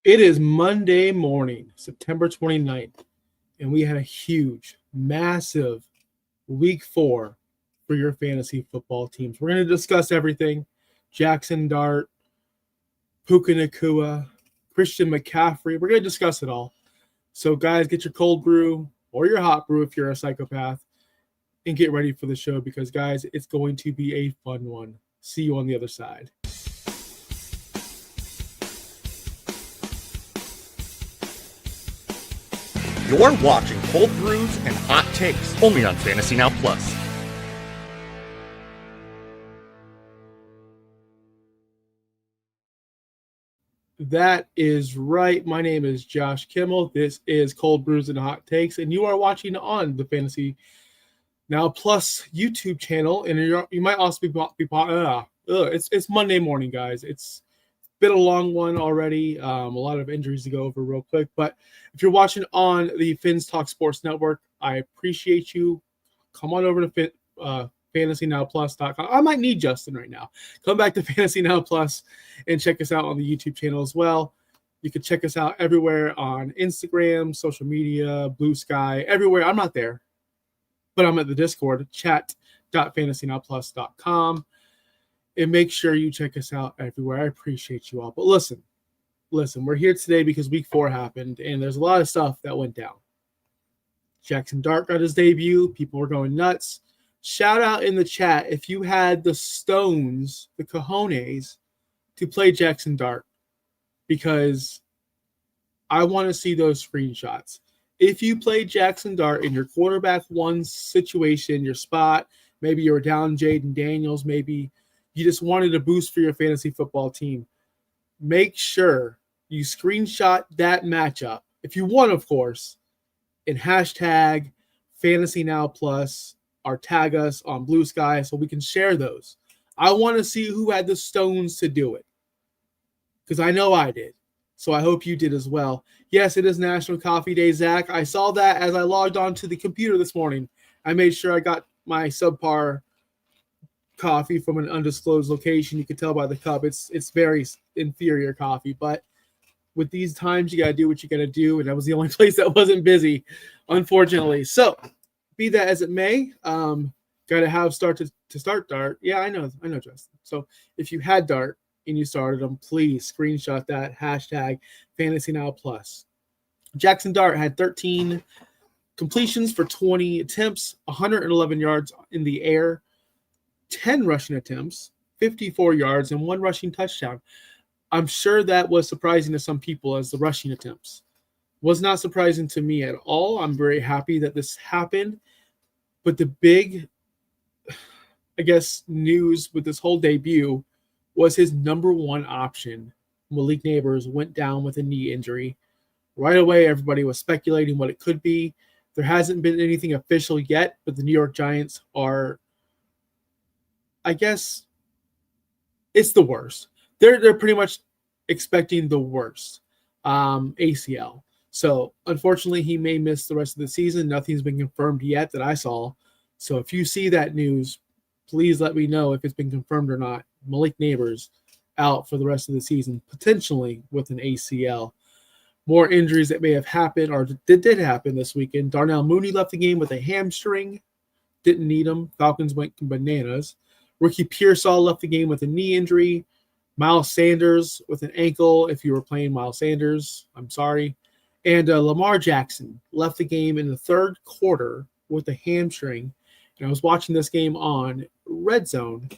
It is Monday morning, September 29th, and we had a huge, massive week 4 for your fantasy football teams. We're going to discuss everything. Jackson Dart, Puka Nakua, Christian McCaffrey. We're going to discuss it all. So, guys, get your cold brew or your hot brew if you're a psychopath and get ready for the show because, guys, it's going to be a fun one. See you on the other side. You're watching Cold Brews and Hot Takes, only on Fantasy Now Plus. That is right. My name is Josh Kimmel. This is Cold Brews and Hot Takes, and you are watching on the Fantasy Now Plus YouTube channel. And you might also it's Monday morning, guys. It's been a long one already. A lot of injuries to go over real quick. But if you're watching on the Fins Talk Sports Network, I appreciate you. Come on over to FantasyNowPlus.com. I might need Justin right now. Come back to Fantasy Now Plus and check us out on the YouTube channel as well. You can check us out everywhere on Instagram, social media, Blue Sky, everywhere. I'm not there, but I'm at the Discord, chat.fantasynowplus.com. And make sure you check us out everywhere. I appreciate you all. But listen, we're here today because week 4 happened, and there's a lot of stuff that went down. Jackson Dart got his debut. People were going nuts. Shout out in the chat if you had the stones, the cojones, to play Jackson Dart, because I want to see those screenshots. If you played Jackson Dart in your quarterback one situation, your spot, maybe you were down Jaden Daniels, maybe you just wanted a boost for your fantasy football team, make sure you screenshot that matchup, if you won, of course, and hashtag Fantasy Now Plus, or tag us on Blue Sky so we can share those. I want to see who had the stones to do it, because I know I did. So I hope you did as well. Yes, it is National Coffee Day, Zach. I saw that as I logged on to the computer this morning. I made sure I got my subpar coffee from an undisclosed location. You can tell by the cup. It's very inferior coffee, but with these times, you got to do what you got to do, and that was the only place that wasn't busy, unfortunately. So, be that as it may, got to have start to start Dart. Yeah, I know, Justin. So, if you had Dart and you started them, please screenshot that, hashtag Fantasy Now Plus. Jackson Dart had 13 completions for 20 attempts, 111 yards in the air, 10 rushing attempts, 54 yards, and 1 rushing touchdown. I'm sure that was surprising to some people as the rushing attempts. Was not surprising to me at all. I'm very happy that this happened. But the big, I guess, news with this whole debut was his number one option, Malik Neighbors, went down with a knee injury. Right away, everybody was speculating what it could be. There hasn't been anything official yet, but the New York Giants are, I guess, it's the worst. They're pretty much expecting the worst, ACL. So, unfortunately, he may miss the rest of the season. Nothing's been confirmed yet that I saw. So, if you see that news, please let me know if it's been confirmed or not. Malik Neighbors out for the rest of the season, potentially with an ACL. More injuries that may have happened or did happen this weekend. Darnell Mooney left the game with a hamstring. Didn't need him. Falcons went bananas. Ricky Pearsall left the game with a knee injury. Miles Sanders with an ankle. If you were playing Miles Sanders, I'm sorry. And Lamar Jackson left the game in the third quarter with a hamstring. And I was watching this game on Red Zone,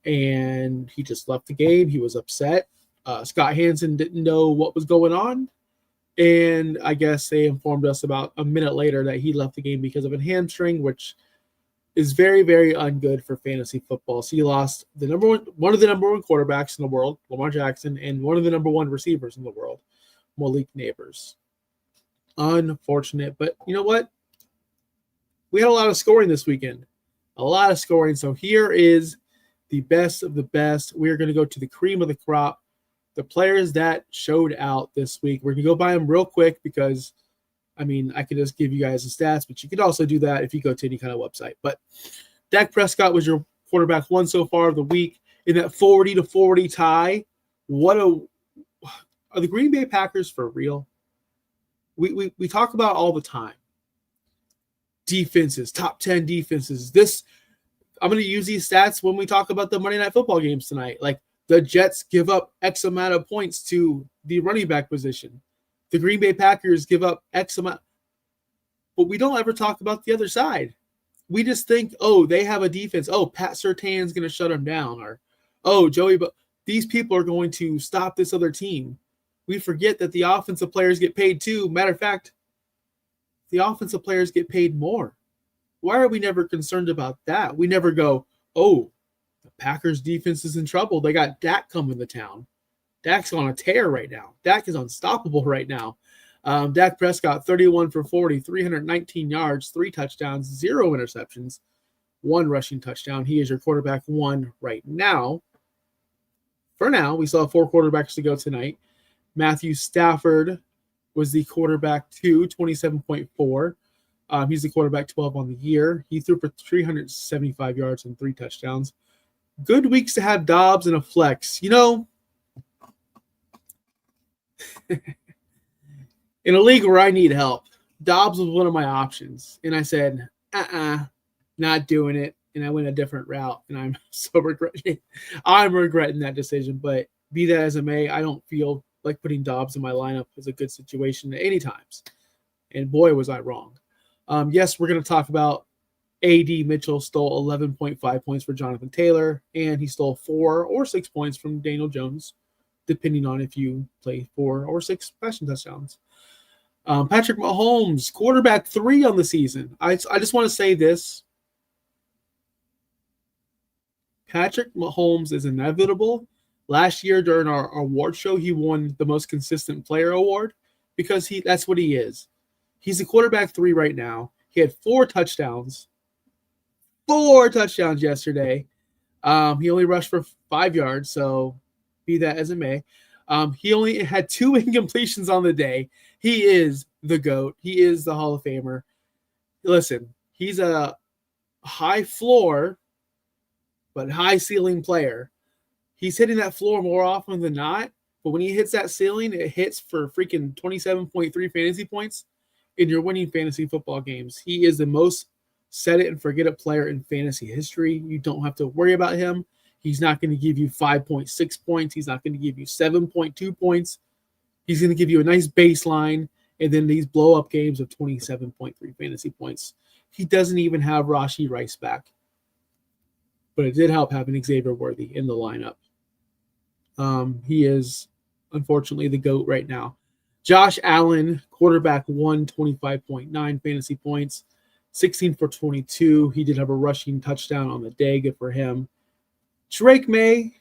and he just left the game. He was upset. Scott Hansen didn't know what was going on. And I guess they informed us about a minute later that he left the game because of a hamstring, which is very, very ungood for fantasy football. So you lost one of the number one quarterbacks in the world, Lamar Jackson, and one of the number one receivers in the world, Malik Neighbors. Unfortunate, but you know what? We had a lot of scoring this weekend. A lot of scoring. So here is the best of the best. We are going to go to the cream of the crop, the players that showed out this week. We're going to go by them real quick because I mean, I could just give you guys the stats, but you could also do that if you go to any kind of website. But Dak Prescott was your quarterback one so far of the week in that 40-40 tie. What a Are the Green Bay Packers for real? We talk about all the time. Defenses, top 10 defenses. I'm going to use these stats when we talk about the Monday Night Football games tonight. Like, the Jets give up X amount of points to the running back position. The Green Bay Packers give up X amount. But we don't ever talk about the other side. We just think, oh, they have a defense. Oh, Pat Surtain's going to shut them down. Or, oh, but these people are going to stop this other team. We forget that the offensive players get paid too. Matter of fact, the offensive players get paid more. Why are we never concerned about that? We never go, oh, the Packers defense is in trouble. They got Dak coming to town. Dak's on a tear right now. Dak is unstoppable right now. Dak Prescott, 31 for 40, 319 yards, 3 touchdowns, 0 interceptions, 1 rushing touchdown. He is your quarterback 1 right now. For now, we still have 4 quarterbacks to go tonight. Matthew Stafford was the quarterback 2, 27.4. He's the quarterback 12 on the year. He threw for 375 yards and 3 touchdowns. Good weeks to have Dobbs and a flex. In a league where I need help, Dobbs was one of my options. And I said, not doing it. And I went a different route. And I'm so regretting that decision. But be that as it may, I don't feel like putting Dobbs in my lineup is a good situation at any times. And boy, was I wrong. Yes, we're going to talk about A.D. Mitchell stole 11.5 points for Jonathan Taylor, and he stole 4 or 6 points from Daniel Jones, depending on if you play 4 or 6 passing touchdowns. Patrick Mahomes, quarterback 3 on the season. I just want to say this. Patrick Mahomes is inevitable. Last year during our award show, he won the most consistent player award because that's what he is. He's a quarterback 3 right now. He had 4 touchdowns. 4 touchdowns yesterday. He only rushed for 5 yards, so be that as it may. He only had 2 incompletions on the day. He is the GOAT. He is the Hall of Famer. Listen, he's a high floor but high ceiling player. He's hitting that floor more often than not, but when he hits that ceiling, it hits for freaking 27.3 fantasy points, and you're winning fantasy football games. He is the most set it and forget it player in fantasy history. You don't have to worry about him. He's not going to give you 5.6 points. He's not going to give you 7.2 points. He's going to give you a nice baseline, and then these blow-up games of 27.3 fantasy points. He doesn't even have Rashee Rice back. But it did help having Xavier Worthy in the lineup. He is, unfortunately, the GOAT right now. Josh Allen, quarterback 1, 25.9 fantasy points, 16 for 22. He did have a rushing touchdown on the day. Good for him. Drake May,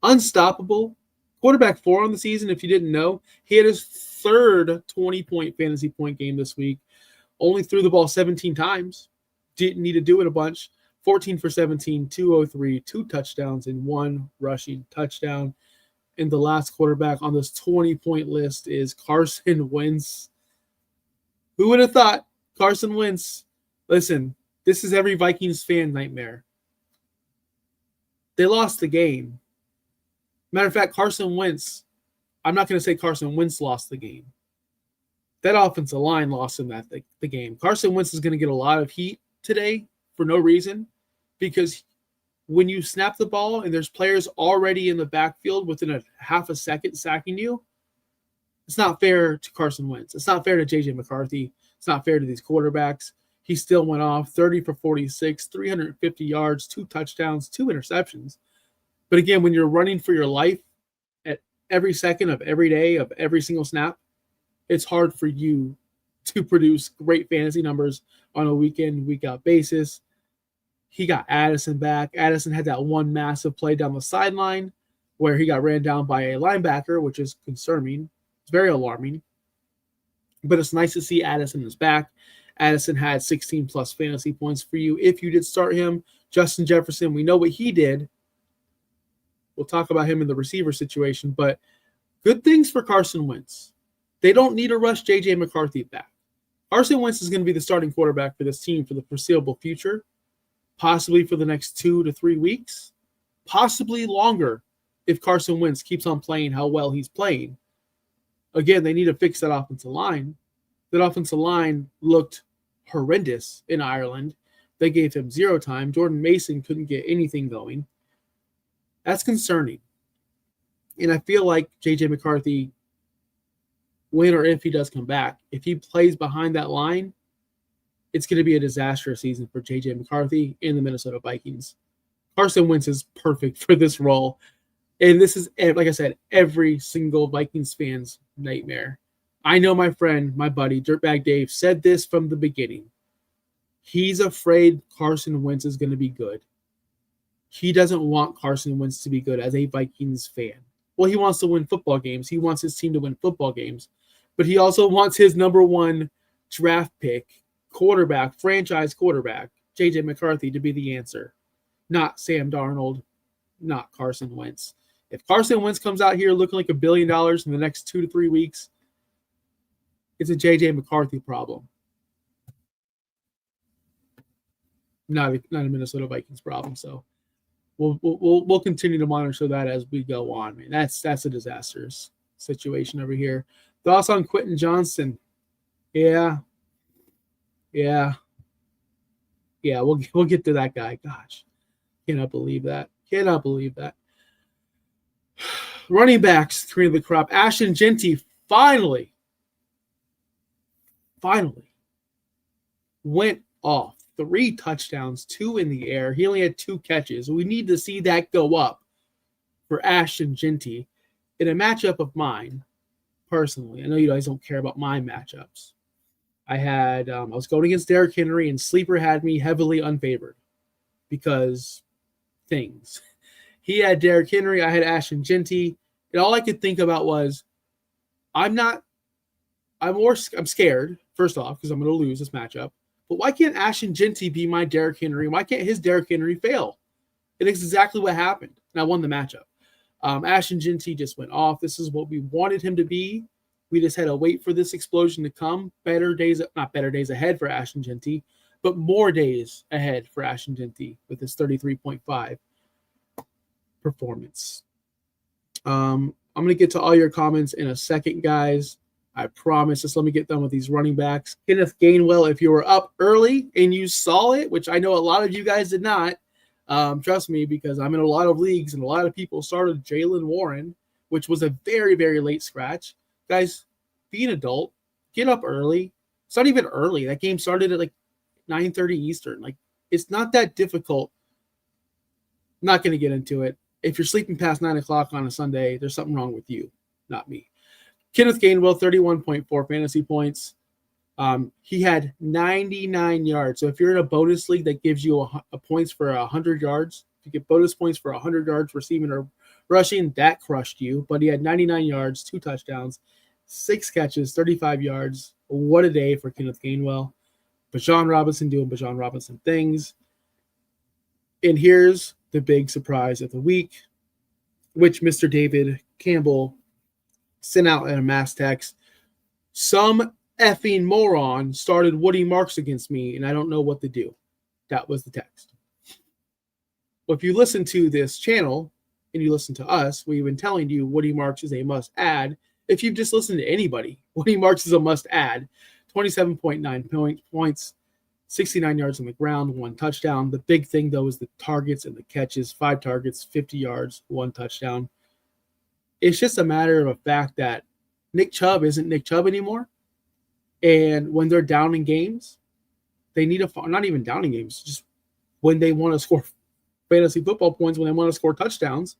unstoppable. Quarterback 4 on the season, if you didn't know. He had his 3rd 20-point fantasy point game this week. Only threw the ball 17 times. Didn't need to do it a bunch. 14 for 17, 203, 2 touchdowns, and 1 rushing touchdown. And the last quarterback on this 20-point list is Carson Wentz. Who would have thought Carson Wentz? Listen, this is every Vikings fan nightmare. They lost the game. Matter of fact, Carson Wentz, I'm not going to say Carson Wentz lost the game. That offensive line lost him the game. Carson Wentz is going to get a lot of heat today for no reason, because when you snap the ball and there's players already in the backfield within a half a second sacking you, it's not fair to Carson Wentz. It's not fair to J.J. McCarthy. It's not fair to these quarterbacks. He still went off 30 for 46, 350 yards, 2 touchdowns, 2 interceptions. But again, when you're running for your life at every second of every day of every single snap, it's hard for you to produce great fantasy numbers on a week-in, week-out basis. He got Addison back. Addison had that one massive play down the sideline where he got ran down by a linebacker, which is concerning. It's very alarming. But it's nice to see Addison is back. Addison had 16-plus fantasy points for you if you did start him. Justin Jefferson, we know what he did. We'll talk about him in the receiver situation, but good things for Carson Wentz. They don't need to rush J.J. McCarthy back. Carson Wentz is going to be the starting quarterback for this team for the foreseeable future, possibly for the next 2 to 3 weeks, possibly longer if Carson Wentz keeps on playing how well he's playing. Again, they need to fix that offensive line. That offensive line looked horrendous in Ireland. They gave him 0 time. Jordan Mason couldn't get anything going. That's concerning. And I feel like J.J. McCarthy, when or if he does come back, if he plays behind that line, it's going to be a disastrous season for J.J. McCarthy and the Minnesota Vikings. Carson Wentz is perfect for this role. And this is, like I said, every single Vikings fan's nightmare. I know my friend, my buddy, Dirtbag Dave, said this from the beginning. He's afraid Carson Wentz is going to be good. He doesn't want Carson Wentz to be good as a Vikings fan. Well, he wants to win football games. He wants his team to win football games. But he also wants his number 1 draft pick, quarterback, franchise quarterback, J.J. McCarthy, to be the answer. Not Sam Darnold, not Carson Wentz. If Carson Wentz comes out here looking like $1 billion in the next 2 to 3 weeks, it's a J.J. McCarthy problem. Not a Minnesota Vikings problem. So we'll continue to monitor that as we go on. Man, that's a disastrous situation over here. Thoughts on Quentin Johnston? Yeah. We'll get to that guy. Gosh, cannot believe that. Running backs, cream of the crop. Ashton Jeanty finally went off. 3 touchdowns, 2 in the air. He only had 2 catches. We need to see that go up for Ashton Jeanty in a matchup of mine, personally. I know you guys don't care about my matchups. I was going against Derrick Henry, and Sleeper had me heavily unfavored because things. He had Derrick Henry, I had Ashton Jeanty, and all I could think about was, I'm scared, first off, because I'm going to lose this matchup. But why can't Ashton Jeanty be my Derrick Henry? Why can't his Derrick Henry fail? And it's exactly what happened. And I won the matchup. Ashton Jeanty just went off. This is what we wanted him to be. We just had to wait for this explosion to come. Not better days ahead for Ashton Jeanty, but more days ahead for Ashton Jeanty with his 33.5 performance. I'm going to get to all your comments in a second, guys. I promise. Just let me get done with these running backs. Kenneth Gainwell, if you were up early and you saw it, which I know a lot of you guys did not, trust me, because I'm in a lot of leagues and a lot of people started Jaylen Warren, which was a very, very late scratch. Guys, be an adult. Get up early. It's not even early. That game started at like 9:30 Eastern. Like, it's not that difficult. I'm not going to get into it. If you're sleeping past 9 o'clock on a Sunday, there's something wrong with you, not me. Kenneth Gainwell, 31.4 fantasy points. He had 99 yards. So if you're in a bonus league that gives you a points for 100 yards, if you get bonus points for 100 yards receiving or rushing, that crushed you. But he had 99 yards, 2 touchdowns, 6 catches, 35 yards. What a day for Kenneth Gainwell. Bijan Robinson doing Bijan Robinson things. And here's the big surprise of the week, which Mr. David Campbell sent out in a mass text. Some effing moron started Woody Marks against me, and I don't know what to do. That was the text. Well, if you listen to this channel and you listen to us, we've been telling you Woody Marks is a must-add. If you've just listened to anybody, Woody Marks is a must-add. 27.9 points, 69 yards on the ground, 1 touchdown. The big thing, though, is the targets and the catches. 5 targets, 50 yards, 1 touchdown. It's just a matter of a fact that Nick Chubb isn't Nick Chubb anymore. And when they're down in games, they need not even down in games, just when they want to score fantasy football points, when they want to score touchdowns,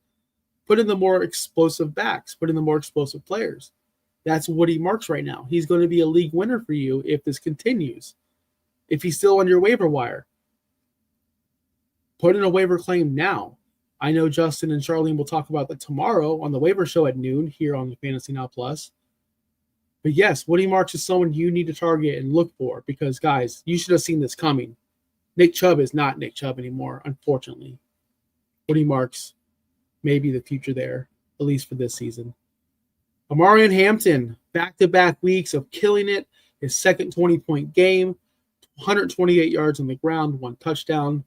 put in the more explosive backs, put in the more explosive players. That's Woody Marks right now. He's going to be a league winner for you if this continues. If he's still on your waiver wire, put in a waiver claim now. I know Justin and Charlene will talk about that tomorrow on the waiver show at noon here on the Fantasy Now Plus. But yes, Woody Marks is someone you need to target and look for because, guys, you should have seen this coming. Nick Chubb is not Nick Chubb anymore, unfortunately. Woody Marks may be the future there, at least for this season. Amarian Hampton, back-to-back weeks of killing it. His second 20-point game, 128 yards on the ground, 1 touchdown,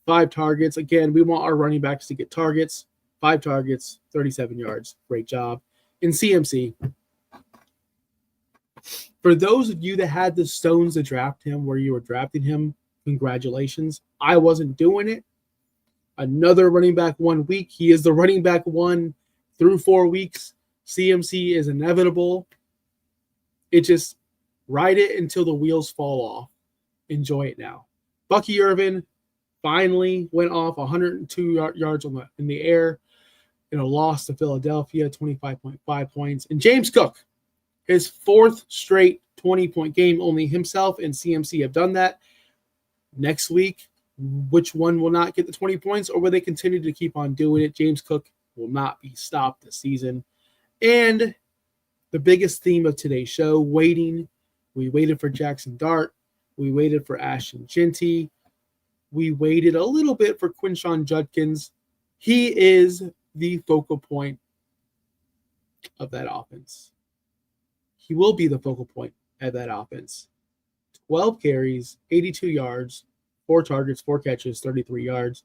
5 targets. Again, we want our running backs to get targets. 5 targets, 37 yards. Great job. In CMC, For those of you that had the stones to draft him where you were drafting him, congratulations. I wasn't doing it. Another running back 1 week. He is the running back 1 through 4 weeks. CMC is inevitable. It just ride it until the wheels fall off. Enjoy it now. Bucky Irvin finally went off 102 yards in the air in a loss to Philadelphia, 25.5 points. And James Cook, his 4th straight 20-point game. Only himself and CMC have done that. Next week, which one will not get the 20 points, or will they continue to keep on doing it? James Cook will not be stopped this season. And the biggest theme of today's show, waiting. We waited for Jackson Dart. We waited for Ashton Jeanty. We waited a little bit for Quinshon Judkins. He is the focal point of that offense. He will be the focal point of that offense. 12 carries, 82 yards, 4 targets, 4 catches, 33 yards.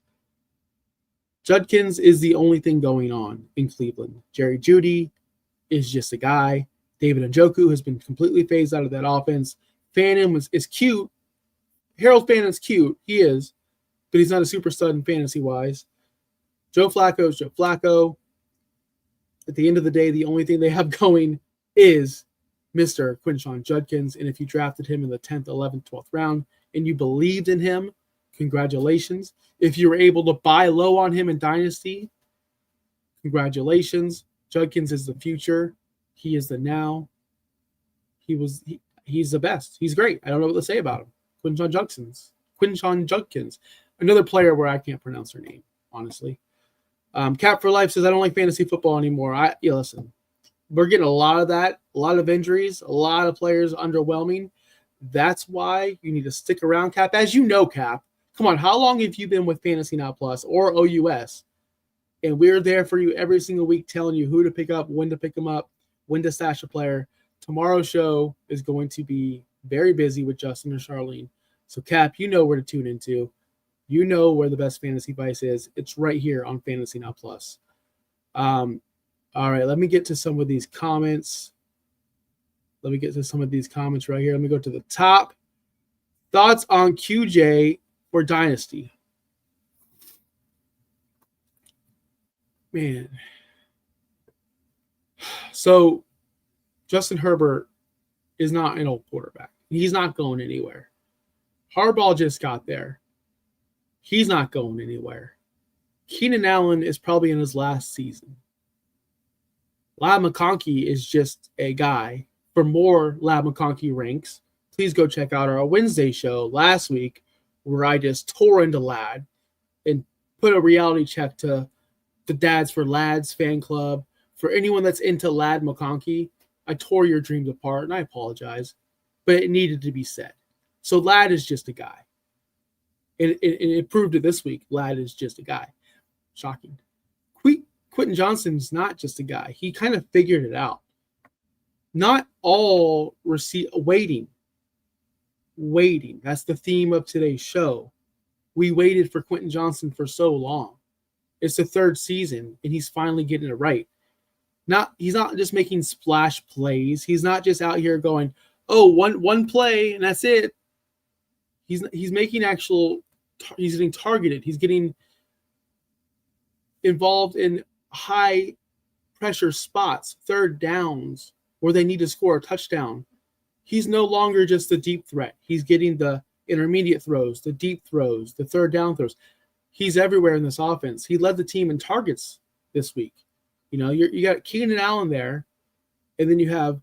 Judkins is the only thing going on in Cleveland. Jerry Jeudy is just a guy. David Njoku has been completely phased out of that offense. Fannin is cute. Harold Fannin's cute. He is. But he's not a super stud in fantasy-wise. Joe Flacco is Joe Flacco. At the end of the day, the only thing they have going is Mr. Quinshon Judkins. And if you drafted him in the 10th, 11th, 12th round and you believed in him, congratulations. If you were able to buy low on him in Dynasty, congratulations. Judkins is the future. He is the now. He's the best. He's great. I don't know what to say about him. Quinshon Judkins. Another player where I can't pronounce her name, honestly. Cap for Life says, I don't like fantasy football anymore. Listen, we're getting a lot of that, a lot of injuries, a lot of players underwhelming. That's why you need to stick around, Cap. As you know, Cap, come on, how long have you been with Fantasy Now Plus or OUS? And we're there for you every single week telling you who to pick up, when to pick them up, when to stash a player. Tomorrow's show is going to be very busy with Justin and Charlene. So, Cap, you know where to tune into. You know where the best fantasy advice is. It's right here on Fantasy Now Plus. All right, let me get to some of these comments. Right here. Let me go to the top. Thoughts on QJ for Dynasty? Man. So, Justin Herbert is not an old quarterback. He's not going anywhere. Harbaugh just got there. He's not going anywhere. Keenan Allen is probably in his last season. Lab McConkey is just a guy. For more Lab McConkey ranks, please go check out our Wednesday show last week where I just tore into Lad and put a reality check to the Dads for Lads fan club. For anyone that's into Lad McConkey, I tore your dreams apart, and I apologize, but it needed to be said. So Lad is just a guy. It proved it this week. Lad is just a guy. Shocking. Quentin Johnston's not just a guy. He kind of figured it out. Not all waiting. That's the theme of today's show. We waited for Quentin Johnston for so long. It's the 3rd season, and he's finally getting it right. He's not just making splash plays. He's not just out here going, one play and that's it. He's making he's getting targeted. He's getting involved in high pressure spots, 3rd downs where they need to score a touchdown. He's no longer just the deep threat. He's getting the intermediate throws, the deep throws, the 3rd down throws. He's everywhere in this offense. He led the team in targets this week. You know, you got Keenan Allen there, and then you have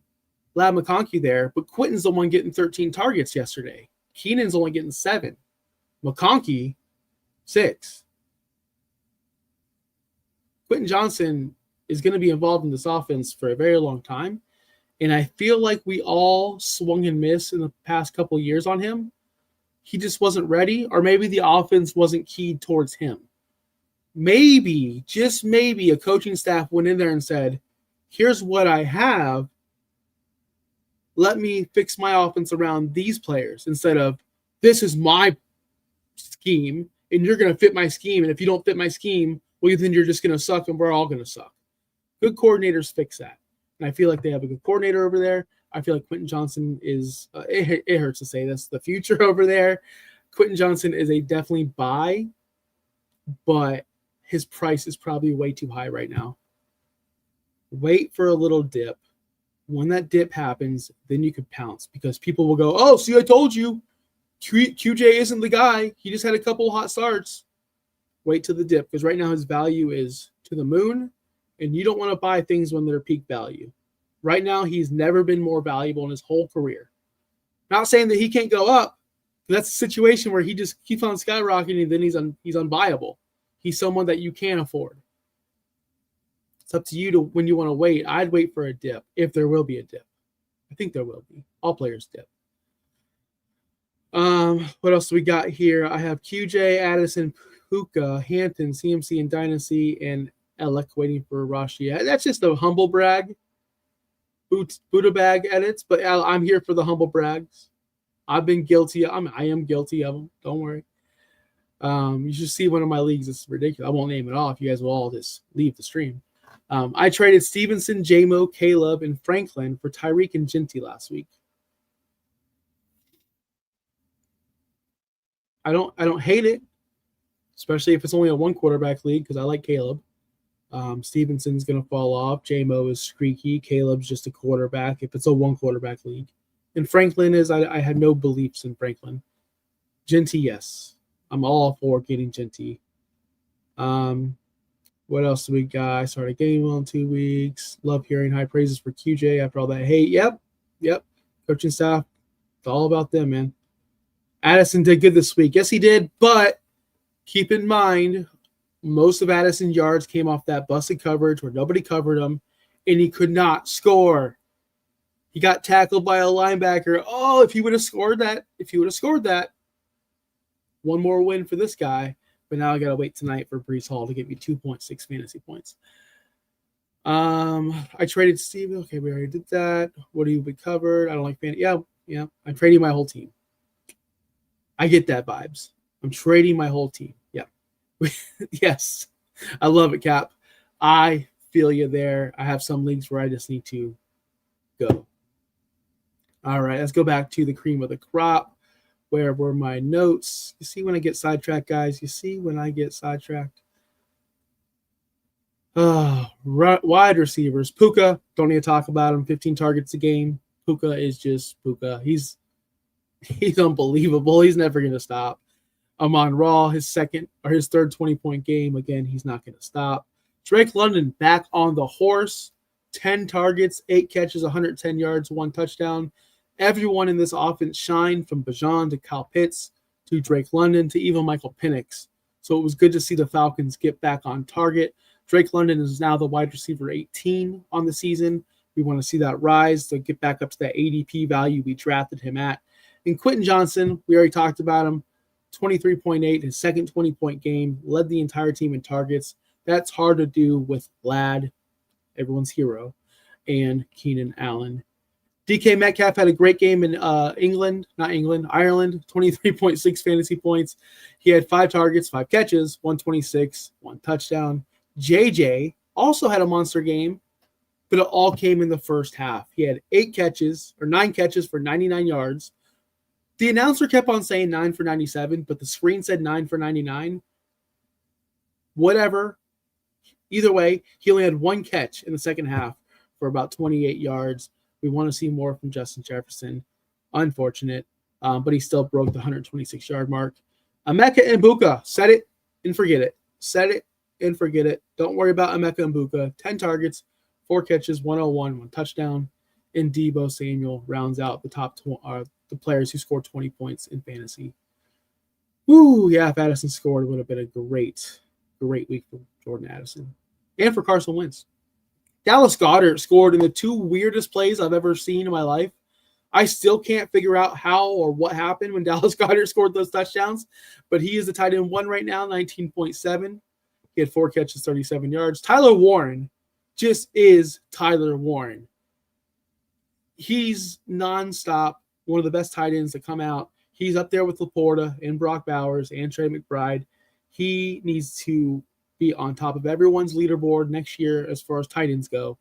Lab McConkey there, but Quentin's the one getting 13 targets yesterday. Keenan's only getting 7. McConkey, 6. Quentin Johnston is going to be involved in this offense for a very long time, and I feel like we all swung and missed in the past couple of years on him. He just wasn't ready, or maybe the offense wasn't keyed towards him. Maybe, just maybe, a coaching staff went in there and said, here's what I have. Let me fix my offense around these players instead of this is my scheme and you're going to fit my scheme. And if you don't fit my scheme, well, then you're just going to suck and we're all going to suck. Good coordinators fix that. And I feel like they have a good coordinator over there. I feel like Quentin Johnson is, it hurts to say this, the future over there. Quentin Johnson is a definitely buy, but his price is probably way too high right now. Wait for a little dip. When that dip happens, then you could pounce because people will go, oh, see, I told you. QJ isn't the guy. He just had a couple hot starts. Wait till the dip because right now his value is to the moon, and you don't want to buy things when they're peak value. Right now, he's never been more valuable in his whole career. Not saying that he can't go up. That's a situation where he just keeps on skyrocketing, and then he's unbuyable. He's someone that you can't afford. It's up to you to when you want to wait. I'd wait for a dip if there will be a dip. I think there will be. All players dip. What else do we got here? I have QJ, Addison, Puka, Hampton, CMC, and Dynasty, and Elec waiting for Rashi. That's just a humble brag. Buddha bag edits, but I'm here for the humble brags. I've been guilty. I am guilty of them. Don't worry. You should see one of my leagues. It's ridiculous. I won't name it off. You guys will all just leave the stream. I traded Stevenson, J-Mo, Caleb, and Franklin for Tyreek and Ginty last week. I don't hate it, especially if it's only a one quarterback league because I like Caleb. Stevenson's going to fall off. J-Mo is streaky. Caleb's just a quarterback if it's a one quarterback league. And Franklin is, I had no beliefs in Franklin. Ginty, yes. I'm all for getting Ginty. What else do we got? I started game well in 2 weeks. Love hearing high praises for QJ after all that hate. Yep. Coaching staff, it's all about them, man. Addison did good this week. Yes, he did, but keep in mind, most of Addison's yards came off that busted coverage where nobody covered him, and he could not score. He got tackled by a linebacker. Oh, if he would have scored that, one more win for this guy. But now I got to wait tonight for Breece Hall to get me 2.6 fantasy points. I traded Steve. Okay, we already did that. What do you covered? I don't like fantasy. Yeah. I'm trading my whole team. I get that vibes. I'm trading my whole team. Yeah. Yes. I love it, Cap. I feel you there. I have some leagues where I just need to go. All right, let's go back to the cream of the crop. Where were my notes? You see when I get sidetracked, guys? You see when I get sidetracked? Wide receivers. Puka, don't need to talk about him. 15 targets a game. Puka is just Puka. He's unbelievable. He's never going to stop. Amon Ra, his third 20-point game. Again, he's not going to stop. Drake London back on the horse. 10 targets, 8 catches, 110 yards, 1 touchdown. Everyone in this offense shined from Bajan to Kyle Pitts to Drake London to even Michael Penix. So it was good to see the Falcons get back on target. Drake London is now the wide receiver 18 on the season. We want to see that rise to get back up to that ADP value we drafted him at. And Quentin Johnson, we already talked about him, 23.8, his second 20-point game, led the entire team in targets. That's hard to do with Vlad, everyone's hero, and Keenan Allen. DK Metcalf had a great game in Ireland, 23.6 fantasy points. He had 5 targets, 5 catches, 126, 1 touchdown. JJ also had a monster game, but it all came in the first half. He had 9 catches for 99 yards. The announcer kept on saying 9 for 97, but the screen said 9 for 99. Whatever. Either way, he only had 1 catch in the second half for about 28 yards. We want to see more from Justin Jefferson. Unfortunate, but he still broke the 126-yard mark. Emeka Mbuka, set it and forget it. Set it and forget it. Don't worry about Emeka Mbuka. 10 targets, 4 catches, 101, 1 touchdown. And Deebo Samuel rounds out the players who scored 20 points in fantasy. Woo, yeah, if Addison scored, it would have been a great week for Jordan Addison and for Carson Wentz. Dallas Goedert scored in the 2 weirdest plays I've ever seen in my life. I still can't figure out how or what happened when Dallas Goedert scored those touchdowns, but he is the tight end 1 right now, 19.7. He had 4 catches, 37 yards. Tyler Warren just is Tyler Warren. He's nonstop, one of the best tight ends that come out. He's up there with Laporta and Brock Bowers and Trey McBride. He needs to be on top of everyone's leaderboard next year as far as tight ends go.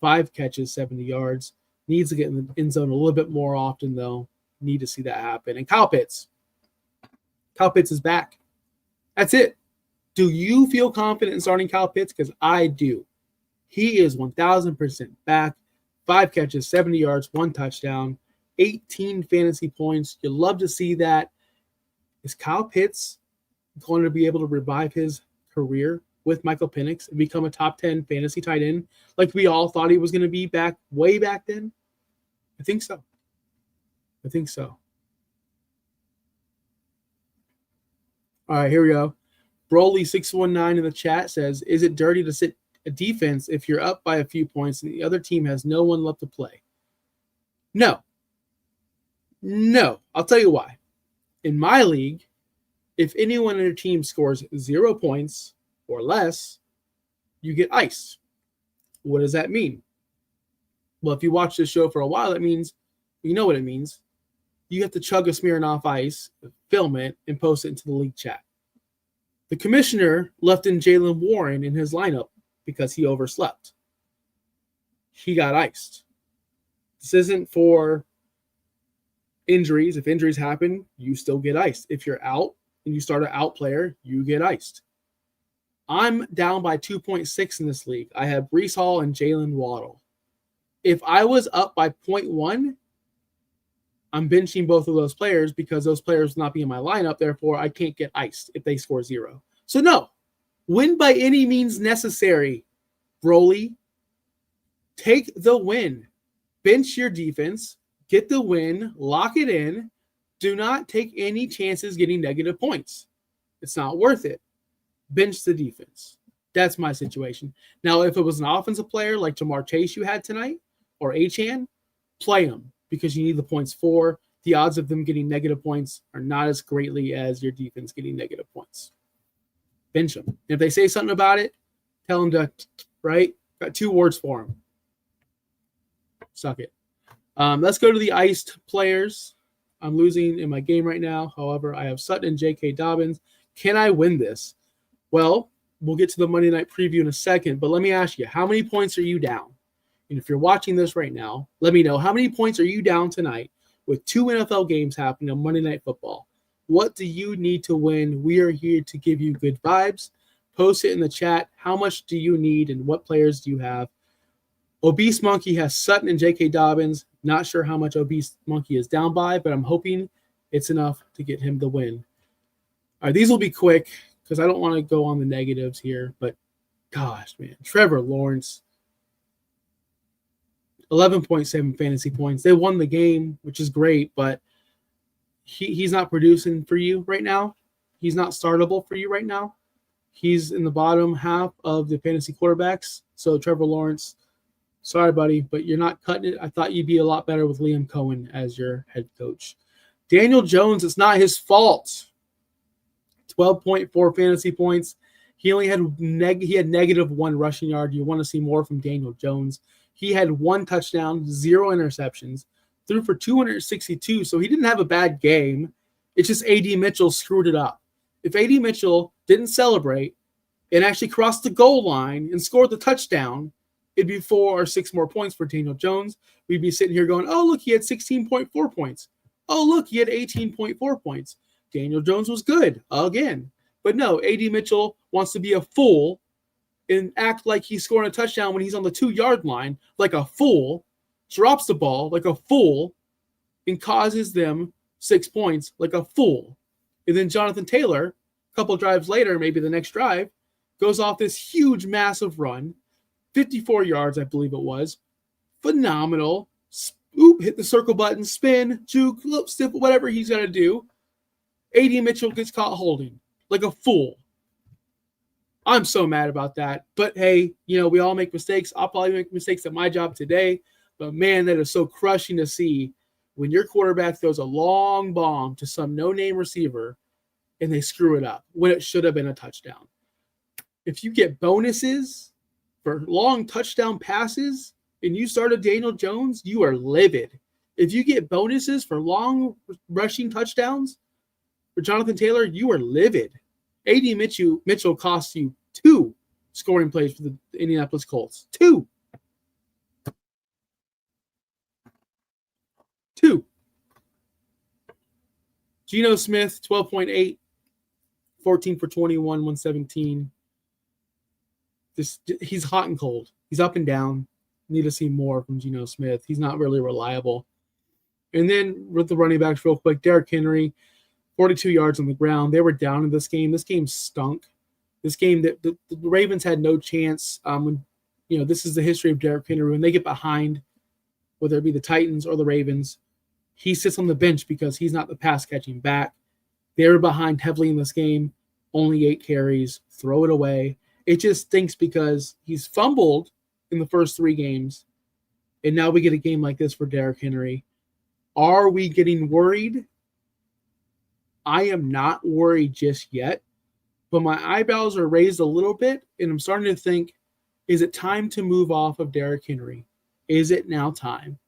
5 catches, 70 yards. Needs to get in the end zone a little bit more often, though. Need to see that happen. And Kyle Pitts. Kyle Pitts is back. That's it. Do you feel confident in starting Kyle Pitts? Because I do. He is 1,000% back. 5 catches, 70 yards, 1 touchdown, 18 fantasy points. You love to see that. Is Kyle Pitts going to be able to revive his career with Michael Penix and become a top 10 fantasy tight end like we all thought he was going to be way back then? I think so. All right, here we go. Broly619 in the chat says, is it dirty to sit a defense if you're up by a few points and the other team has no one left to play? No. I'll tell you why. In my league, if anyone in your team scores 0 points or less, you get iced. What does that mean? Well, if you watch this show for a while, that means, you know what it means. You have to chug a Smirnoff Ice, film it, and post it into the league chat. The commissioner left in Jaylen Warren in his lineup because he overslept. He got iced. This isn't for injuries. If injuries happen, you still get iced. If you're out and you start an out player, you get iced. I'm down by 2.6 in this league. I have Breece Hall and Jalen Waddle. If I was up by 0.1, I'm benching both of those players because those players will not be in my lineup. Therefore, I can't get iced if they score 0. So no, win by any means necessary, Broly. Take the win. Bench your defense. Get the win. Lock it in. Do not take any chances getting negative points. It's not worth it. Bench the defense. That's my situation. Now, if it was an offensive player like Jamar Chase you had tonight or Achane, play him because you need the points for. The odds of them getting negative points are not as greatly as your defense getting negative points. Bench them. And if they say something about it, tell them to, right? Got 2 words for them. Suck it. Let's go to the iced players. I'm losing in my game right now. However, I have Sutton and J.K. Dobbins. Can I win this? Well, we'll get to the Monday night preview in a second, but let me ask you, how many points are you down? And if you're watching this right now, let me know how many points are you down tonight with 2 NFL games happening on Monday Night Football. What do you need to win? We are here to give you good vibes. Post it in the chat. How much do you need and what players do you have? Obese Monkey has Sutton and J.K. Dobbins. Not sure how much Obese Monkey is down by, but I'm hoping it's enough to get him the win. All right, these will be quick because I don't want to go on the negatives here, but gosh, man. Trevor Lawrence, 11.7 fantasy points. They won the game, which is great, but he's not producing for you right now. He's not startable for you right now. He's in the bottom half of the fantasy quarterbacks. So Trevor Lawrence, sorry, buddy, but you're not cutting it. I thought you'd be a lot better with Liam Cohen as your head coach. Daniel Jones, it's not his fault. 12.4 fantasy points. He only had -1 rushing yard. You want to see more from Daniel Jones. He had 1 touchdown, 0 interceptions, threw for 262. So he didn't have a bad game. It's just A.D. Mitchell screwed it up. If A.D. Mitchell didn't celebrate and actually crossed the goal line and scored the touchdown, it'd be 4 or 6 more points for Daniel Jones. We'd be sitting here going, oh, look, he had 16.4 points. Oh, look, he had 18.4 points. Daniel Jones was good again. But no, A.D. Mitchell wants to be a fool and act like he's scoring a touchdown when he's on the 2-yard line like a fool, drops the ball like a fool, and causes them 6 points like a fool. And then Jonathan Taylor, a couple drives later, maybe the next drive, goes off this huge, massive run, 54 yards, I believe it was. Phenomenal. Hit the circle button, spin, juke, stiff, whatever he's got to do. A.D. Mitchell gets caught holding like a fool. I'm so mad about that. But hey, we all make mistakes. I'll probably make mistakes at my job today. But man, that is so crushing to see when your quarterback throws a long bomb to some no-name receiver and they screw it up when it should have been a touchdown. If you get bonuses for long touchdown passes and you start a Daniel Jones, you are livid. If you get bonuses for long rushing touchdowns for Jonathan Taylor, you are livid. A.D. Mitchell costs you 2 scoring plays for the Indianapolis Colts. 2. 2. Geno Smith, 12.8, 14 for 21, 117. He's hot and cold. He's up and down. Need to see more from Geno Smith. He's not really reliable. And then with the running backs real quick, Derrick Henry, 42 yards on the ground. They were down in this game. This game stunk. This game, the Ravens had no chance. This is the history of Derrick Henry. When they get behind, whether it be the Titans or the Ravens, he sits on the bench because he's not the pass-catching back. They were behind heavily in this game. Only 8 carries. Throw it away. It just stinks because he's fumbled in the first 3 games, and now we get a game like this for Derrick Henry. Are we getting worried? I am not worried just yet, but my eyebrows are raised a little bit, and I'm starting to think, is it time to move off of Derrick Henry? Is it now time?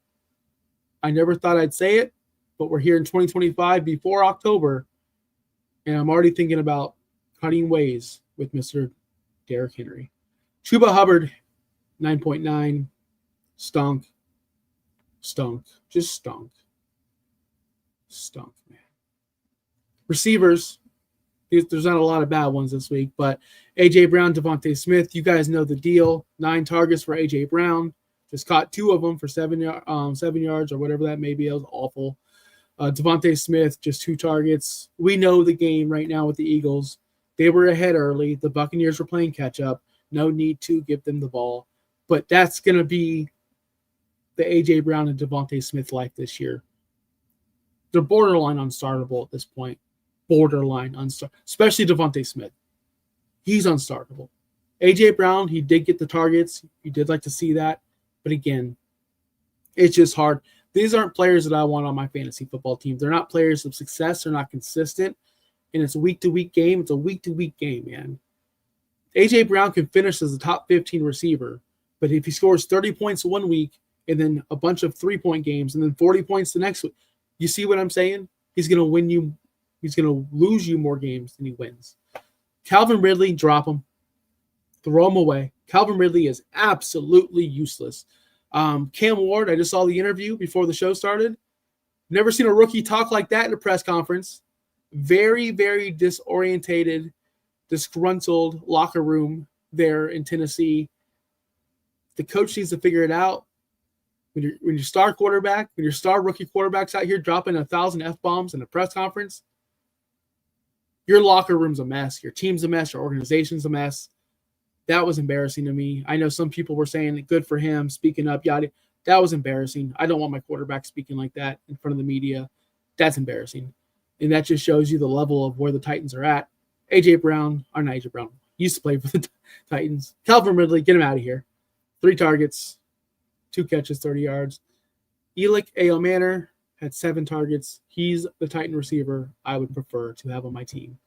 I never thought I'd say it, but we're here in 2025 before October, and I'm already thinking about cutting ways with Mr. Derrick Henry. Chuba Hubbard, 9.9, stunk, just stunk, man. Receivers, there's not a lot of bad ones this week, but A.J. Brown, Devontae Smith, you guys know the deal. 9 targets for A.J. Brown. Just caught 2 of them for 7 yards or whatever that may be. That was awful. Devontae Smith, just 2 targets. We know the game right now with the Eagles. They were ahead early. The Buccaneers were playing catch-up. No need to give them the ball. But that's going to be the A.J. Brown and Devontae Smith life this year. They're borderline unstartable at this point. Borderline unstartable. Especially Devontae Smith. He's unstartable. A.J. Brown, he did get the targets. You did like to see that. But again, it's just hard. These aren't players that I want on my fantasy football team. They're not players of success. They're not consistent. And it's a week-to-week game. It's a week-to-week game, man. A.J. Brown can finish as a top 15 receiver, but if he scores 30 points one week and then a bunch of 3-point games and then 40 points the next week, you see what I'm saying? He's going to win you. He's going to lose you more games than he wins. Calvin Ridley, drop him. Throw him away. Calvin Ridley is absolutely useless. Cam Ward, I just saw the interview before the show started. Never seen a rookie talk like that in a press conference. Very, very disorientated, disgruntled locker room there in Tennessee. The coach needs to figure it out. When your star quarterback, when your star rookie quarterback's out here dropping 1,000 F-bombs in a press conference, your locker room's a mess. Your team's a mess. Your organization's a mess. That was embarrassing to me. I know some people were saying good for him, speaking up, yada. That was embarrassing. I don't want my quarterback speaking like that in front of the media. That's embarrassing. And that just shows you the level of where the Titans are at. A.J. Brown, or not A.J. Brown, used to play for the Titans. Calvin Ridley, get him out of here. 3 targets, 2 catches, 30 yards. Elick Manor had 7 targets. He's the Titan receiver I would prefer to have on my team.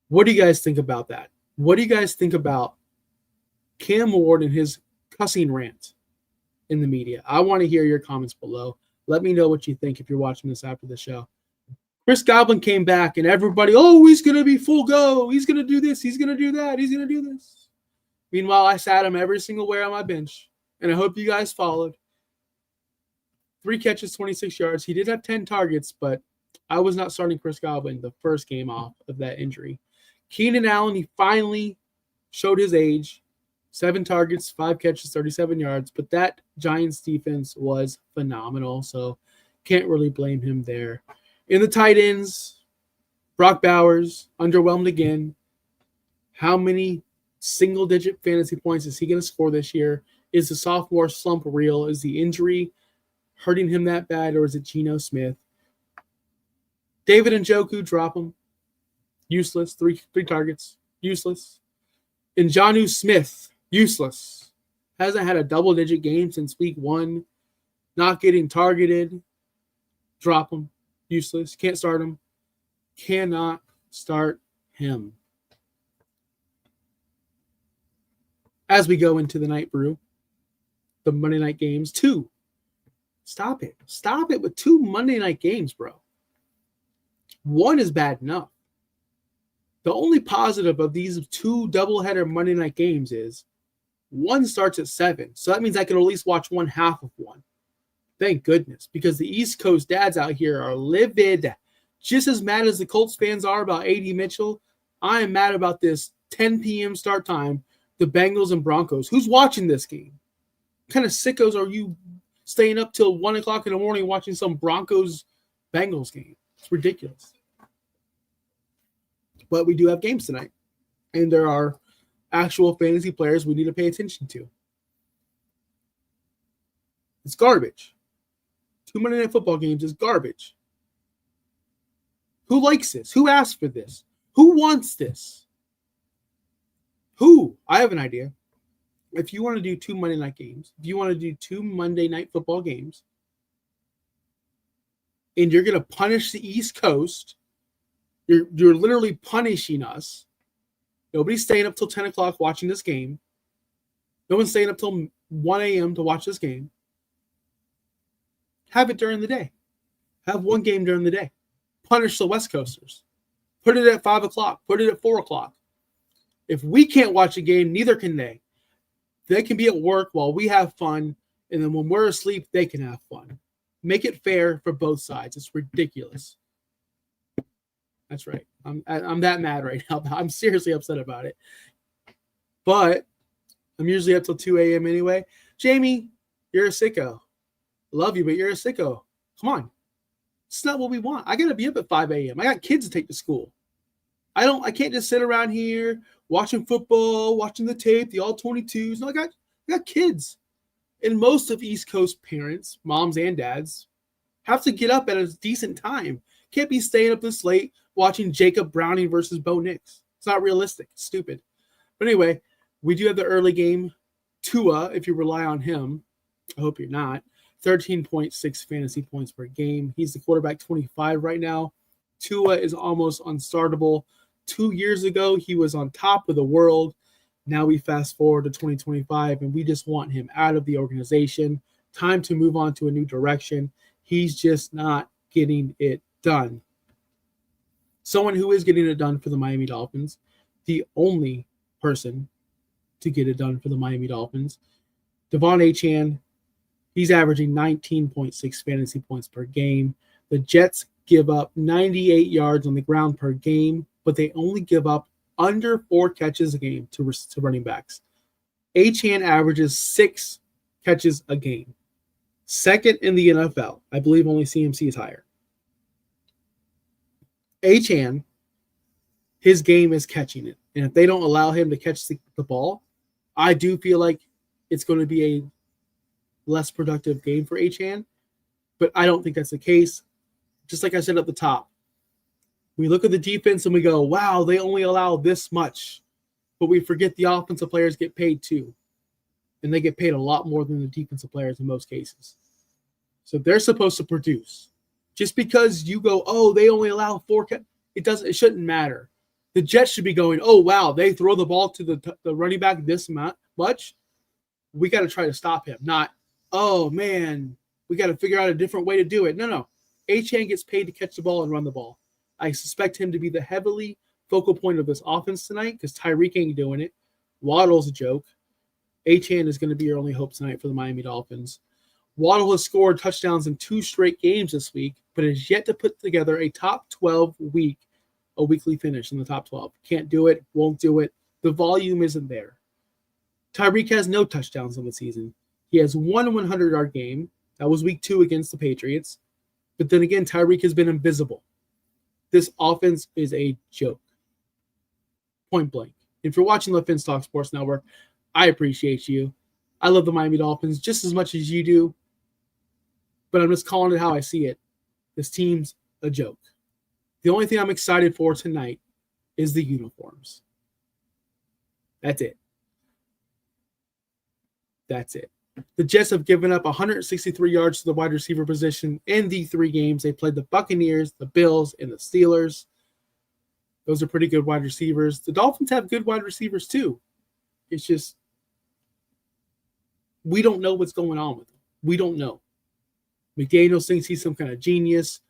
What do you guys think about that? What do you guys think about Cam Ward and his cussing rant in the media? I want to hear your comments below. Let me know what you think if you're watching this after the show. Chris Godwin came back and everybody, he's going to be full go. He's going to do this. He's going to do that. He's going to do this. Meanwhile, I sat him every single way on my bench, and I hope you guys followed. 3 catches, 26 yards. He did have 10 targets, but I was not starting Chris Godwin the first game off of that injury. Keenan Allen, he finally showed his age. 7 targets, 5 catches, 37 yards. But that Giants defense was phenomenal, so can't really blame him there. In the tight ends, Brock Bowers, underwhelmed again. How many single-digit fantasy points is he going to score this year? Is the sophomore slump real? Is the injury hurting him that bad, or is it Geno Smith? David Njoku, drop him. Useless. 3 targets. Useless. And Jonnu Smith, useless. Hasn't had a double-digit game since week 1. Not getting targeted. Drop him. Useless. Can't start him. Cannot start him. As we go into the night brew, the Monday night games, 2. Stop it. Stop it with 2 Monday night games, bro. 1 is bad enough. The only positive of these 2 doubleheader Monday night games is 1 starts at 7. So that means I can at least watch 1 half of 1. Thank goodness, because the East Coast dads out here are livid. Just as mad as the Colts fans are about A.D. Mitchell, I am mad about this 10 p.m. start time, the Bengals and Broncos. Who's watching this game? What kind of sickos are you staying up till 1 o'clock in the morning watching some Broncos-Bengals game? It's ridiculous. But we do have games tonight, and there are actual fantasy players we need to pay attention to. It's garbage. 2 Monday Night Football games is garbage. Who likes this? Who asked for this? Who wants this? Who? I have an idea. If you want to do 2 Monday night games, if you want to do 2 Monday Night Football games, and you're going to punish the East Coast, you're literally punishing us. Nobody's staying up till 10 o'clock watching this game. No one's staying up till 1 a.m. to watch this game. Have it during the day. Have one game during the day. Punish the West Coasters. Put it at 5 o'clock. Put it at 4 o'clock. If we can't watch a game, neither can they. They can be at work while we have fun, and then when we're asleep, they can have fun. Make it fair for both sides. It's ridiculous. That's right. I'm that mad right now. I'm seriously upset about it. But I'm usually up till 2 a.m. anyway. Jamie, you're a sicko. Love you, but you're a sicko. Come on. It's not what we want. I got to be up at 5 a.m. I got kids to take to school. I can't just sit around here watching football, watching the tape, the all-22s. No, I got kids. And most of East Coast parents, moms and dads, have to get up at a decent time. Can't be staying up this late watching Jacob Browning versus Bo Nix. It's not realistic. It's stupid. But anyway, we do have the early game. Tua, if you rely on him, I hope you're not, 13.6 fantasy points per game. He's the quarterback 25 right now. Tua is almost unstartable. 2 years ago, he was on top of the world. Now we fast forward to 2025, and we just want him out of the organization. Time to move on to a new direction. He's just not getting it done. Someone who is getting it done for the Miami Dolphins, the only person to get it done for the Miami Dolphins, Devon Achane, he's averaging 19.6 fantasy points per game. The Jets give up 98 yards on the ground per game, but they only give up under 4 catches a game to running backs. Achane averages 6 catches a game. Second in the NFL. I believe only CMC is higher. Achane, his game is catching it. And if they don't allow him to catch the ball, I do feel like it's going to be a less productive game for Achane. But I don't think that's the case. Just like I said at the top, we look at the defense and we go, wow, they only allow this much. But we forget the offensive players get paid too. And they get paid a lot more than the defensive players in most cases. So they're supposed to produce. Just because you go, oh, they only allow 4 it shouldn't matter. The Jets should be going, oh, wow, they throw the ball to the running back this much. We got to try to stop him. Not, oh, man, we got to figure out a different way to do it. No. Achane gets paid to catch the ball and run the ball. I suspect him to be the heavily focal point of this offense tonight because Tyreek ain't doing it. Waddle's a joke. Achane is going to be your only hope tonight for the Miami Dolphins. Waddle has scored touchdowns in 2 straight games this week, but has yet to put together a top 12 a weekly finish in the top 12. Can't do it, won't do it. The volume isn't there. Tyreek has no touchdowns on the season. He has one 100-yard game. That was week 2 against the Patriots. But then again, Tyreek has been invisible. This offense is a joke. Point blank. If you're watching the Finstock Sports Network, I appreciate you. I love the Miami Dolphins just as much as you do. But I'm just calling it how I see it. This team's a joke. The only thing I'm excited for tonight is the uniforms. That's it. The Jets have given up 163 yards to the wide receiver position in the 3 games. They played the Buccaneers, the Bills, and the Steelers. Those are pretty good wide receivers. The Dolphins have good wide receivers too. It's just we don't know what's going on with them. We don't know. McDaniels thinks he's some kind of genius.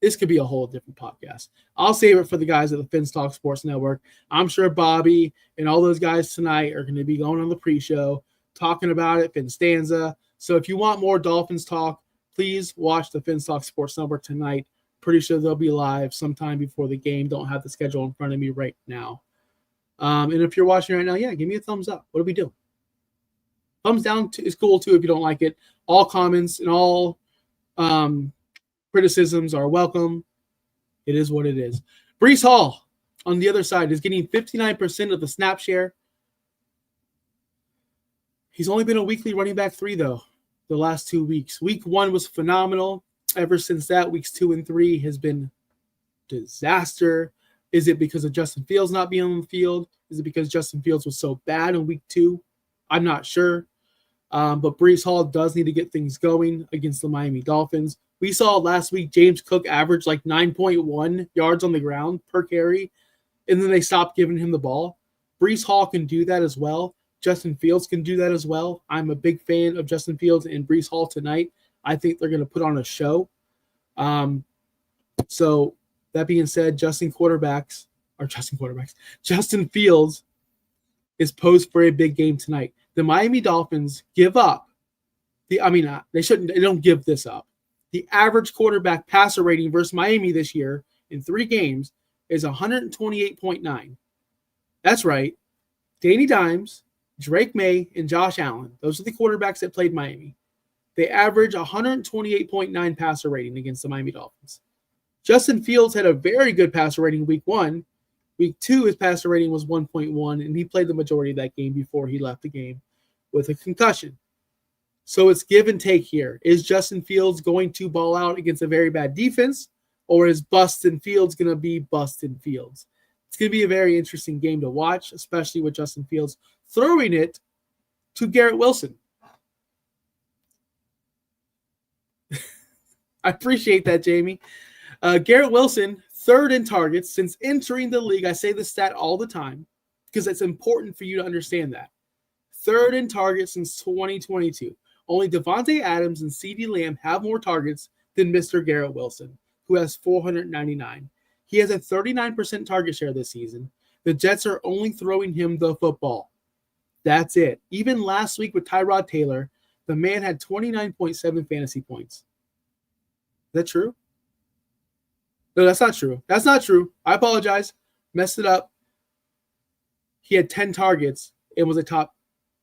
This could be a whole different podcast. I'll save it for the guys at the Finstock Sports Network. I'm sure Bobby and all those guys tonight are going to be going on the pre-show, talking about it, Finstanza, So if you want more Dolphins talk, please watch the Finstock Sports Network tonight. Pretty sure they'll be live sometime before the game. Don't have the schedule in front of me right now. And if you're watching right now, yeah, give me a thumbs up. What do we do? Thumbs down is cool too if you don't like it. All comments and all criticisms are welcome. It is what it is. Breece Hall on the other side is getting 59% of the snap share. He's only been a weekly running back 3, though, the last 2 weeks. Week 1 was phenomenal. Ever since that, weeks 2 and 3 has been disaster. Is it because of Justin Fields not being on the field? Is it because Justin Fields was so bad in week 2? I'm not sure. But Breece Hall does need to get things going against the Miami Dolphins. We saw last week James Cook average like 9.1 yards on the ground per carry, and then they stopped giving him the ball. Breece Hall can do that as well. Justin Fields can do that as well. I'm a big fan of Justin Fields and Breece Hall tonight. I think they're going to put on a show. So that being said, Justin Fields is posed for a big game tonight. The Miami Dolphins give up. They don't give this up. The average quarterback passer rating versus Miami this year in 3 games is 128.9. That's right. Danny Dimes, Drake May, and Josh Allen. Those are the quarterbacks that played Miami. They average 128.9 passer rating against the Miami Dolphins. Justin Fields had a very good passer rating week 1. Week 2, his passer rating was 1.1, and he played the majority of that game before he left the game with a concussion. So it's give and take here. Is Justin Fields going to ball out against a very bad defense, or is Bustin' Fields going to be Bustin' Fields? It's going to be a very interesting game to watch, especially with Justin Fields throwing it to Garrett Wilson. I appreciate that, Jamie. Garrett Wilson, 3rd in targets since entering the league. I say this stat all the time because it's important for you to understand that. 3rd in targets since 2022. Only Devontae Adams and CeeDee Lamb have more targets than Mr. Garrett Wilson, who has 499. He has a 39% target share this season. The Jets are only throwing him the football. That's it. Even last week with Tyrod Taylor, the man had 29.7 fantasy points. Is that true? No, that's not true. That's not true. I apologize. Messed it up. He had 10 targets and was a top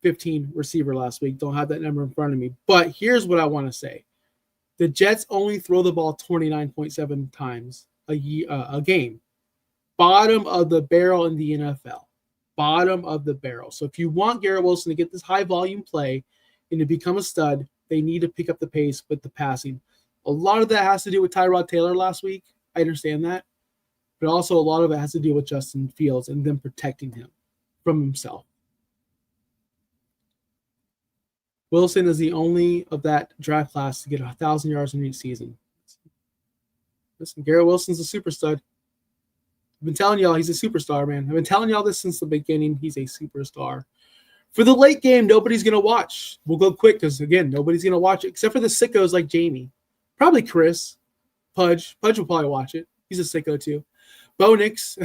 15 receiver last week. Don't have that number in front of me. But here's what I want to say. The Jets only throw the ball 29.7 times a game. Bottom of the barrel in the NFL. Bottom of the barrel. So if you want Garrett Wilson to get this high volume play and to become a stud, they need to pick up the pace with the passing. A lot of that has to do with Tyrod Taylor last week. I understand that. But also a lot of it has to do with Justin Fields and them protecting him from himself. Wilson is the only of that draft class to get 1,000 yards in each season. Listen, Garrett Wilson's a super stud. I've been telling y'all he's a superstar, man. I've been telling y'all this since the beginning. He's a superstar. For the late game, nobody's going to watch. We'll go quick because, again, nobody's going to watch it except for the sickos like Jamie. Probably Chris. Pudge. Pudge will probably watch it. He's a sicko too. Bo Nix.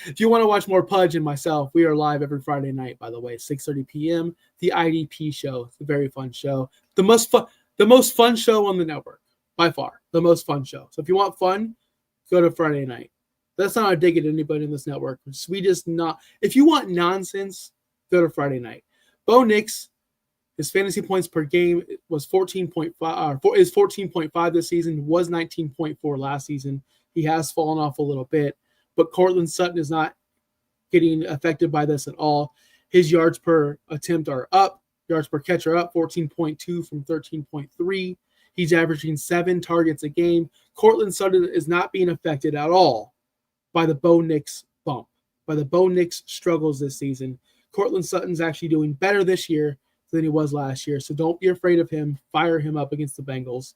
If you want to watch more Pudge and myself, we are live every Friday night, by the way, 6:30 p.m. The IDP show. It's a very fun show. The most fun show on the network, by far. The most fun show. So if you want fun, go to Friday night. That's not a dig at anybody in this network. If you want nonsense, go to Friday night. Bo Nix, his fantasy points per game was 14.5. Is 14.5 this season. Was 19.4 last season. He has fallen off a little bit, but Cortland Sutton is not getting affected by this at all. His yards per attempt are up. Yards per catch are up 14.2 from 13.3. He's averaging 7 targets a game. Cortland Sutton is not being affected at all by the Bo Nix bump, by the Bo Nix struggles this season. Cortland Sutton's actually doing better this year than he was last year, so don't be afraid of him. Fire him up against the Bengals,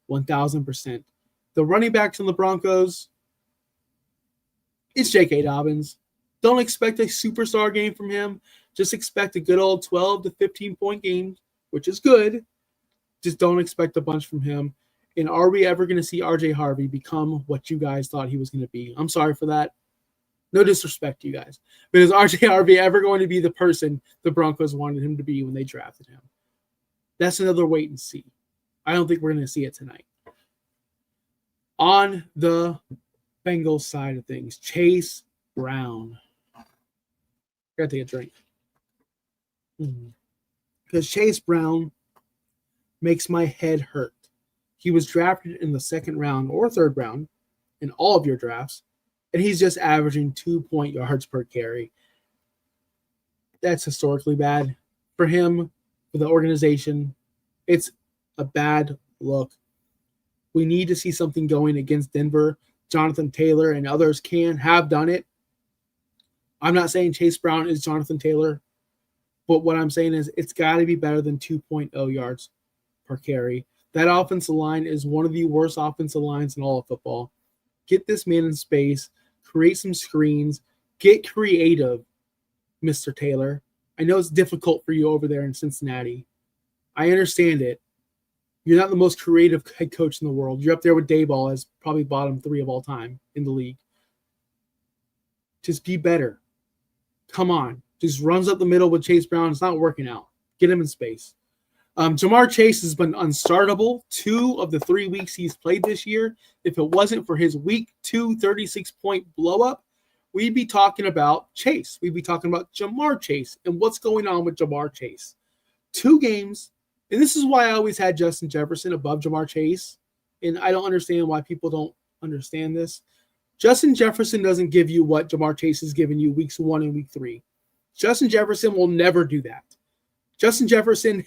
1,000%. The running backs on the Broncos, it's J.K. Dobbins. Don't expect a superstar game from him. Just expect a good old 12 to 15-point game, which is good. Just don't expect a bunch from him. And are we ever going to see R.J. Harvey become what you guys thought he was going to be? I'm sorry for that. No disrespect to you guys. But is R.J. Harvey ever going to be the person the Broncos wanted him to be when they drafted him? That's another wait and see. I don't think we're going to see it tonight. On the Bengals side of things, Chase Brown. Got to take a drink. Because Chase Brown makes my head hurt. He was drafted in the second round or third round in all of your drafts, and he's just averaging 2 yards per carry. That's historically bad for him, for the organization. It's a bad look. We need to see something going against Denver. Jonathan Taylor and others have done it. I'm not saying Chase Brown is Jonathan Taylor, but what I'm saying is it's got to be better than 2.0 yards per carry. That offensive line is one of the worst offensive lines in all of football. Get this man in space, create some screens, get creative, Mr. Taylor. I know it's difficult for you over there in Cincinnati. I understand it. You're not the most creative head coach in the world. You're up there with Dayball as probably bottom 3 of all time in the league. Just be better. Come on. Just runs up the middle with Chase Brown. It's not working out. Get him in space. Jamar Chase has been unstartable 2 of the 3 weeks he's played this year. If it wasn't for his week 2 36-point blow-up, we'd be talking about Chase. We'd be talking about Jamar Chase and what's going on with Jamar Chase. 2 games, and this is why I always had Justin Jefferson above Jamar Chase, and I don't understand why people don't understand this. Justin Jefferson doesn't give you what Jamar Chase has given you weeks 1 and week 3. Justin Jefferson will never do that. Justin Jefferson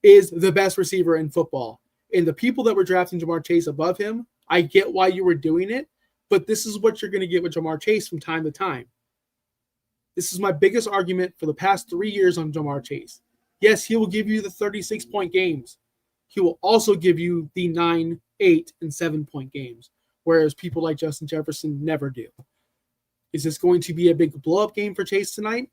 is the best receiver in football. And the people that were drafting Jamar Chase above him, I get why you were doing it, but this is what you're going to get with Jamar Chase from time to time. This is my biggest argument for the past 3 years on Jamar Chase. Yes, he will give you the 36-point games. He will also give you the 9, 8, and 7-point games, whereas people like Justin Jefferson never do. Is this going to be a big blow-up game for Chase tonight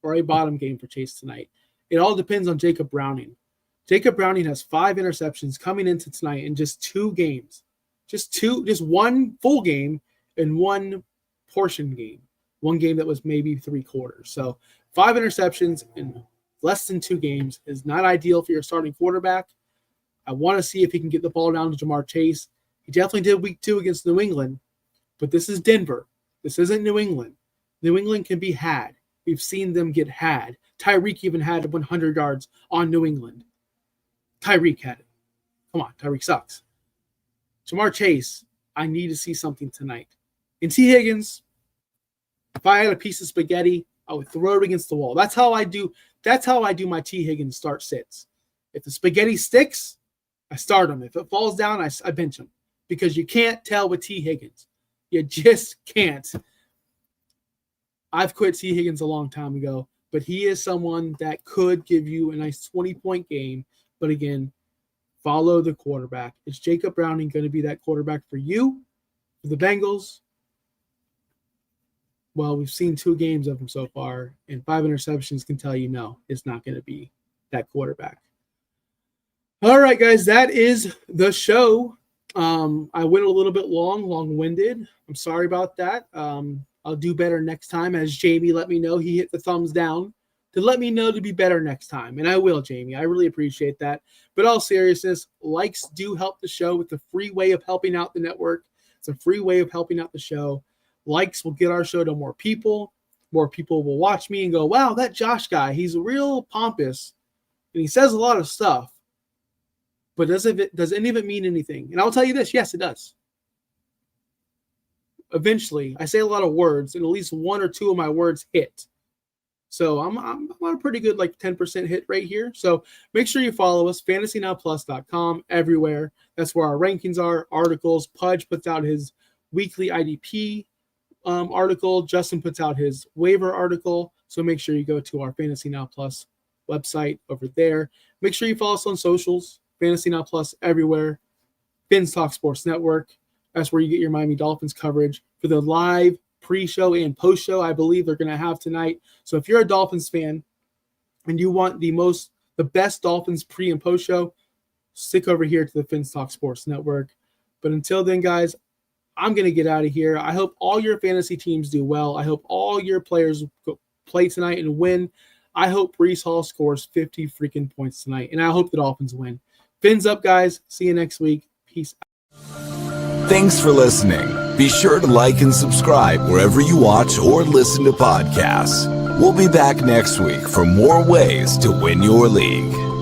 or a bottom game for Chase tonight? It all depends on Jacob Browning. Jacob Browning has 5 interceptions coming into tonight in just 2 games. Just 1 full game and 1 portion game. 1 game that was maybe 3 quarters. So 5 interceptions in less than 2 games is not ideal for your starting quarterback. I want to see if he can get the ball down to Jamar Chase. He definitely did week 2 against New England, but this is Denver. This isn't New England. New England can be had. We've seen them get had. Tyreek even had 100 yards on New England. Tyreek had it. Come on, Tyreek sucks. Jamar Chase, I need to see something tonight. And T. Higgins, if I had a piece of spaghetti, I would throw it against the wall. That's how I do my T. Higgins start sits. If the spaghetti sticks, I start him. If it falls down, I bench him. Because you can't tell with T. Higgins. You just can't. I've quit T. Higgins a long time ago, but he is someone that could give you a nice 20-point game. But again, follow the quarterback. Is Jacob Browning going to be that quarterback for you, for the Bengals? Well, we've seen 2 games of him so far, and 5 interceptions can tell you no, it's not going to be that quarterback. All right, guys, that is the show. I went a little bit long-winded. I'm sorry about that. I'll do better next time, as Jamie let me know. He hit the thumbs down to let me know to be better next time. And I will, Jamie. I really appreciate that. But all seriousness, likes do help the show. With the free way of helping out the network. It's a free way of helping out the show. Likes will get our show to more people. More people will watch me and go, wow, that Josh guy, he's real pompous. And he says a lot of stuff. But does any of it mean anything? And I'll tell you this, yes, it does. Eventually, I say a lot of words, and at least 1 or 2 of my words hit. So I'm on a pretty good 10% hit rate here. So make sure you follow us, fantasynowplus.com, everywhere. That's where our rankings are, articles. Pudge puts out his weekly IDP article. Justin puts out his waiver article. So make sure you go to our Fantasy Now Plus website over there. Make sure you follow us on socials, Fantasy Now Plus everywhere. Fins Talk Sports Network. That's where you get your Miami Dolphins coverage for the live pre-show and post-show I believe they're going to have tonight. So if you're a Dolphins fan and you want the best Dolphins pre- and post-show, stick over here to the Fins Talk Sports Network. But until then, guys, I'm going to get out of here. I hope all your fantasy teams do well. I hope all your players play tonight and win. I hope Breece Hall scores 50 freaking points tonight, and I hope the Dolphins win. Fins up, guys. See you next week. Peace out. Thanks for listening. Be sure to like and subscribe wherever you watch or listen to podcasts. We'll be back next week for more ways to win your league.